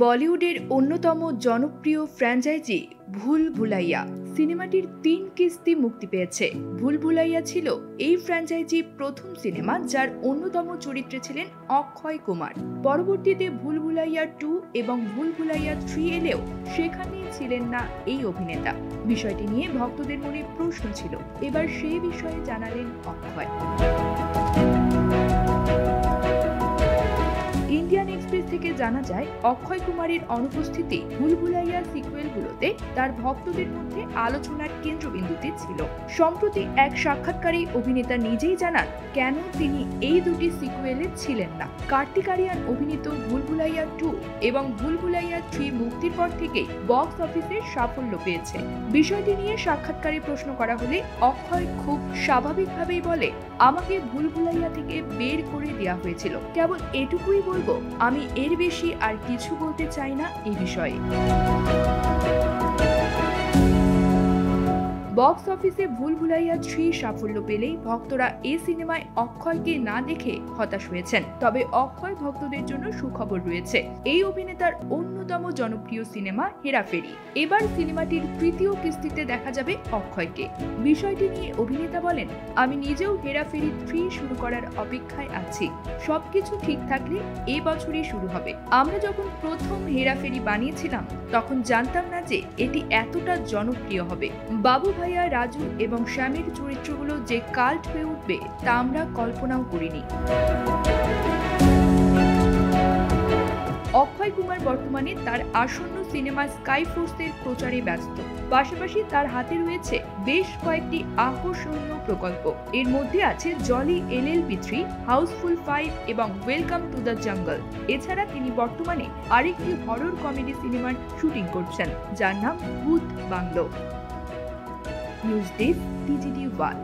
বলিউডের অন্যতম জনপ্রিয় ফ্র্যাঞ্চাইজি ভুল ভুলাইয়া সিনেমাটির ৩ কিস্তি মুক্তি পেয়েছে। ভুল ভুলাইয়া ছিল এই ফ্র্যাঞ্চাইজির প্রথম সিনেমা, যার অন্যতম চরিত্রে ছিলেন অক্ষয় কুমার। পরবর্তীতে ভুল ভুলাইয়া 2 এবং ভুল ভুলাইয়া 3 এলেও সেখানে ছিলেন না এই অভিনেতা। বিষয়টি নিয়ে ভক্তদের মনে প্রশ্ন ছিল, এবার সেই বিষয়ে জানালেন অক্ষয়। ইন্ডিয়ান এক্সপ্রেস থেকে জানা যায়, অক্ষয় কুমারের অনুপস্থিতি ভুল ভুলাইয়া সিকুয়েলগুলোতে তার ভক্তদের মধ্যে আলোচনার কেন্দ্রবিন্দুতে ছিল। সম্প্রতি এক সাক্ষাৎকারে অভিনেতা নিজেই জানান কেন তিনি এই দুটি সিকুয়েলে ছিলেন না। কার্তিক আরিয়ান অভিনীত ভুল ভুলাইয়া 2 এবং ভুল ভুলাইয়া 3 মুক্তির পর থেকেই বক্স অফিসে সাফল্য পেয়েছে। বিষয়টি নিয়ে সাক্ষাৎকারে প্রশ্ন করা হলে অক্ষয় খুব স্বাভাবিকভাবেই বলে, আমাকে ভুল ভুলাইয়া থেকে বের করে দেওয়া হয়েছিল, কেবল এটুকুই বলবো, আমি এর বেশি আর কিছু বলতে চাই না এই বিষয়ে। বক্স অফিসে ভুল ভুলাইয়া 3 সাফল্য পেলেই ভক্তরা এই সিনেমায় অক্ষয়কে না দেখে হতাশ হয়েছেন। তবে অক্ষয় ভক্তদের জন্য সুখবর রয়েছে। এই অভিনেতার অন্যতম জনপ্রিয় সিনেমা হেরাফেরি, এবার সিনেমাটির 3য় কিস্তিতে দেখা যাবে অক্ষয়কে। বিষয়টি নিয়ে অভিনেতা বলেন, আমি নিজেও হেরাফেরি 3 শুরু করার অপেক্ষায় আছি। সবকিছু ঠিক থাকলে এই বছরই শুরু হবে। আমরা যখন প্রথম হেরাফেরি বানিয়েছিলাম তখন জানতাম না যে এটি এতটা জনপ্রিয় হবে। বাবু ভাইয়া, রাজু এবং শ্যামের চরিত্রগুলো যে কাল্ট হয়ে উঠবে তা আমরা কল্পনাও করিনি। অক্ষয় কুমার বর্তমানে তার আসন্ন সিনেমা স্কাই ফোর্সের প্রচারে ব্যস্ত। পাশাপাশি তার হাতে রয়েছে বেশ কয়েকটি আকর্ষণীয় প্রকল্প। এর মধ্যে আছে জলি LLB 3, হাউসফুল 5 এবং ওয়েলকাম টু দ্য জঙ্গল। এছাড়া তিনি বর্তমানে আরেকটি হরর কমেডি সিনেমার শুটিং করছেন, যার নাম ভূত bungalow. News desk, TGT world.